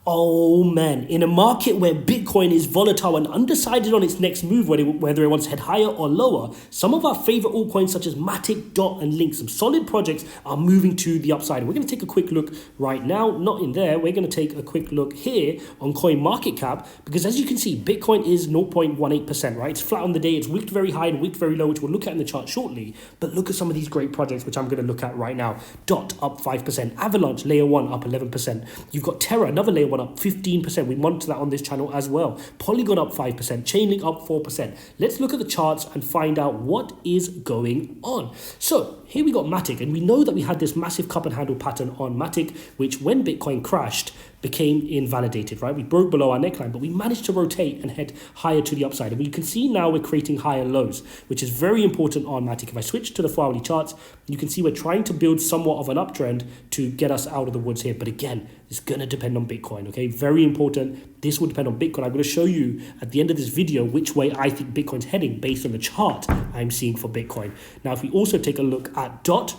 Oh man, in a market where Bitcoin is volatile and undecided on its next move, whether it wants to head higher or lower, some of our favorite altcoins such as Matic, DOT, and Link, some solid projects are moving to the upside. We're going to take a quick look right now, not in there. We're going to take a quick look here on CoinMarketCap because as you can see, Bitcoin is 0.18%, right? It's flat on the day. It's wicked very high and wicked very low, which we'll look at in the chart shortly. But look at some of these great projects, which I'm going to look at right now. DOT up 5%, Avalanche layer 1 up 11%. You've got Terra, another layer 1 up 15%. We monitor that on this channel as well. Polygon up 5%, Chainlink up 4%. Let's look at the charts and find out what is going on. So here we got Matic, and we know that we had this massive cup and handle pattern on Matic, which when Bitcoin crashed, became invalidated, right? We broke below our neckline, but we managed to rotate and head higher to the upside. And you can see now we're creating higher lows, which is very important on Matic. If I switch to the 4-hourly charts, you can see we're trying to build somewhat of an uptrend to get us out of the woods here. But again, it's going to depend on Bitcoin, okay? Very important. This will depend on Bitcoin. I'm going to show you at the end of this video which way I think Bitcoin's heading based on the chart I'm seeing for Bitcoin. Now, if we also take a look at DOT,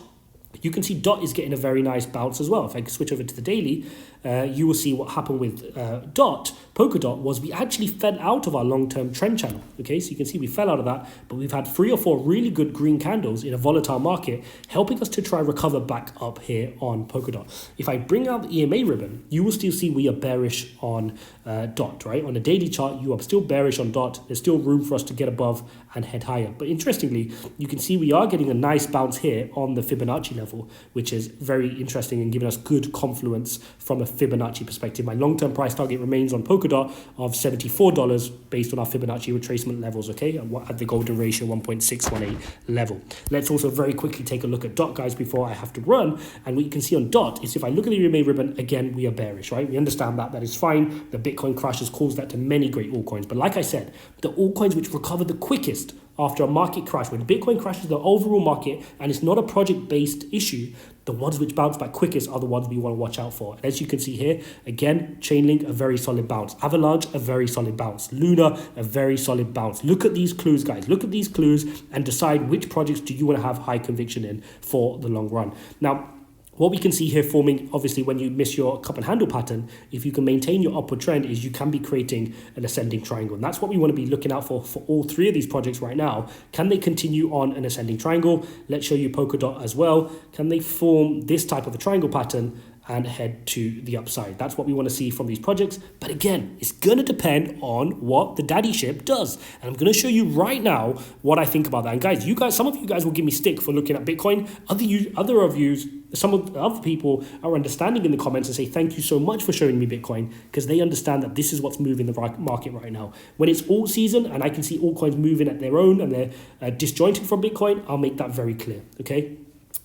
you can see DOT is getting a very nice bounce as well. If I switch over to the daily, you will see what happened with Polkadot was we actually fell out of our long-term trend channel. Okay, so you can see we fell out of that, but we've had 3 or 4 really good green candles in a volatile market, helping us to try recover back up here on Polkadot. If I bring out the EMA ribbon, you will still see we are bearish on DOT, right? On the daily chart, you are still bearish on DOT. There's still room for us to get above and head higher. But interestingly, you can see we are getting a nice bounce here on the Fibonacci level, which is very interesting and giving us good confluence from a Fibonacci perspective. My long-term price target remains on Polkadot of $74 based on our Fibonacci retracement levels, okay, at the golden ratio 1.618 level. Let's also very quickly take a look at DOT, guys, before I have to run. And what you can see on DOT is if I look at the EMA ribbon, again, we are bearish, right? We understand that. That is fine. The Bitcoin crash has caused that to many great altcoins. But like I said, the altcoins which recover the quickest after a market crash, when Bitcoin crashes the overall market and it's not a project-based issue, the ones which bounce back quickest are the ones we want to watch out for. And as you can see here, again, Chainlink, a very solid bounce. Avalanche, a very solid bounce. Luna, a very solid bounce. Look at these clues, guys. Look at these clues and decide which projects do you want to have high conviction in for the long run. Now, what we can see here forming, obviously, when you miss your cup and handle pattern, if you can maintain your upward trend, is you can be creating an ascending triangle. And that's what we want to be looking out for all 3 of these projects right now. Can they continue on an ascending triangle? Let's show you Polkadot as well. Can they form this type of a triangle pattern and head to the upside? That's what we want to see from these projects. But again, it's going to depend on what the daddy ship does. And I'm going to show you right now what I think about that. And guys, some of you guys will give me stick for looking at Bitcoin. Some of the other people are understanding in the comments and say, thank you so much for showing me Bitcoin, because they understand that this is what's moving the market right now. When it's alt season and I can see altcoins moving at their own and they're disjointed from Bitcoin, I'll make that very clear, okay?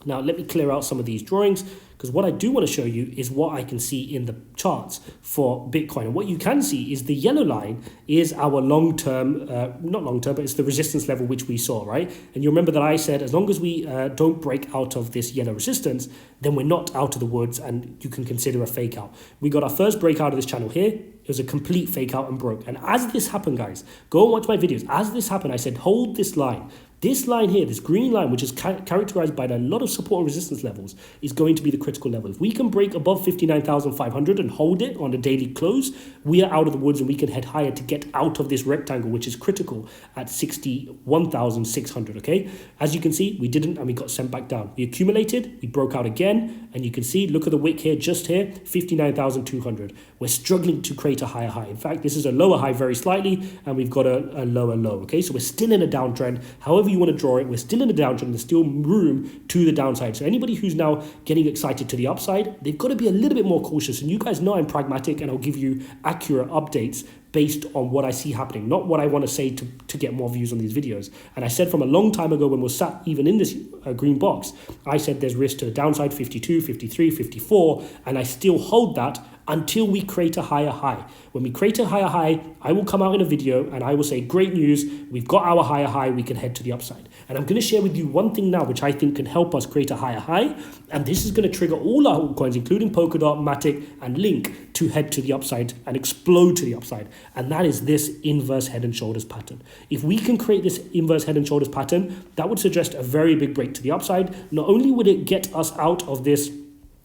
Now, let me clear out some of these drawings, because what I do want to show you is what I can see in the charts for Bitcoin. And what you can see is the yellow line is our long-term, not long-term, but it's the resistance level which we saw, right? And you remember that I said, as long as we don't break out of this yellow resistance, then we're not out of the woods and you can consider a fake out. We got our first breakout of this channel here. It was a complete fake out and broke. And as this happened, guys, go and watch my videos. As this happened, I said, hold this line. This line here, this green line, which is characterized by a lot of support and resistance levels, is going to be the critical level. If we can break above 59,500 and hold it on the daily close, we are out of the woods and we can head higher to get out of this rectangle, which is critical at 61,600, okay? As you can see, we didn't and we got sent back down. We accumulated, we broke out again, and you can see, look at the wick here, just here, 59,200. We're struggling to create a higher high. In fact, this is a lower high very slightly, and we've got a lower low, okay? So we're still in a downtrend. However you want to draw it, we're still in a downtrend. There's still room to the downside. So anybody who's now getting excited to the upside, they've got to be a little bit more cautious. And you guys know I'm pragmatic and I'll give you accurate updates based on what I see happening, not what I want to say to get more views on these videos. And I said from a long time ago when we were sat even in this green box, I said there's risk to the downside 52, 53, 54, and I still hold that until we create a higher high. When we create a higher high, I will come out in a video and I will say, great news, we've got our higher high, we can head to the upside. And I'm going to share with you one thing now, which I think can help us create a higher high. And this is going to trigger all our altcoins, including Polkadot, Matic, and Link, to head to the upside and explode to the upside. And that is this inverse head and shoulders pattern. If we can create this inverse head and shoulders pattern, that would suggest a very big break to the upside. Not only would it get us out of this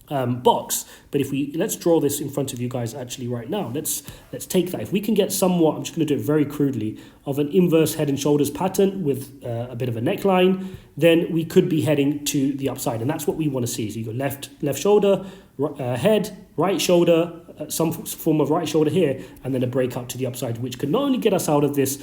box. But if let's draw this in front of you guys actually right now. Let's take that. If we can get somewhat, I'm just going to do it very crudely, of an inverse head and shoulders pattern with a bit of a neckline, then we could be heading to the upside, and that's what we want to see. So you go left shoulder, head, right shoulder, some form of right shoulder here, and then a breakout to the upside, which could not only get us out of this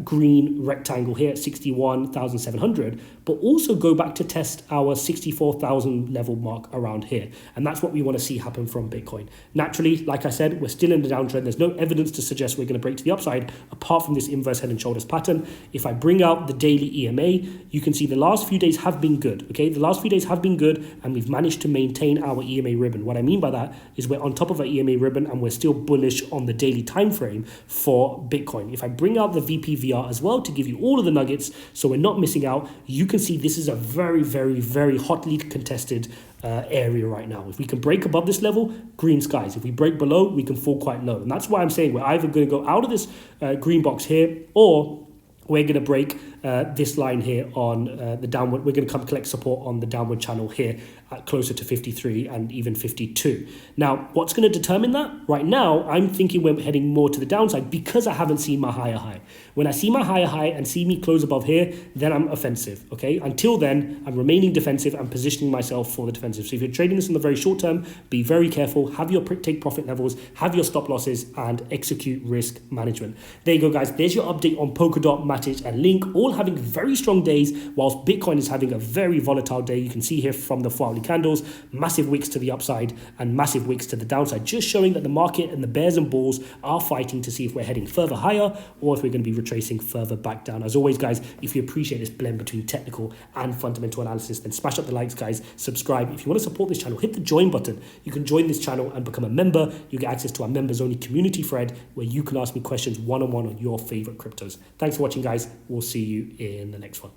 green rectangle here at 61,700, but also go back to test our 64,000 level mark around here. And that's what we want to see happen from Bitcoin. Naturally, like I said, we're still in the downtrend. There's no evidence to suggest we're going to break to the upside apart from this inverse head and shoulders pattern. If I bring out the daily EMA, you can see the last few days have been good. Okay, the last few days have been good, and we've managed to maintain our EMA ribbon. What I mean by that is we're on top of our EMA ribbon and we're still bullish on the daily time frame for Bitcoin. If I bring out the VPVR as well to give you all of the nuggets so we're not missing out, you can see this is a very, very, very hotly contested area right now. If we can break above this level, green skies. If we break below, we can fall quite low. And that's why I'm saying we're either going to go out of this green box here, or we're going to break this line here on the downward. We're going to come collect support on the downward channel here at closer to 53 and even 52. Now, what's going to determine that? Right now, I'm thinking we're heading more to the downside because I haven't seen my higher high. When I see my higher high and see me close above here, then I'm offensive, okay? Until then, I'm remaining defensive and positioning myself for the defensive. So if you're trading this in the very short term, be very careful, have your take profit levels, have your stop losses, and execute risk management. There you go, guys. There's your update on Polkadot, Matic, and Link, all having very strong days, whilst Bitcoin is having a very volatile day. You can see here from the 4-hourly candles, massive wicks to the upside and massive wicks to the downside, just showing that the market and the bears and bulls are fighting to see if we're heading further higher or if we're going to be retracing further back down. As always, guys, if you appreciate this blend between technical and fundamental analysis, then smash up the likes, guys, subscribe. If you want to support this channel, hit the join button. You can join this channel and become a member. You get access to our members only community thread where you can ask me questions one-on-one on your favorite cryptos. Thanks for watching, guys. We'll see you in the next one.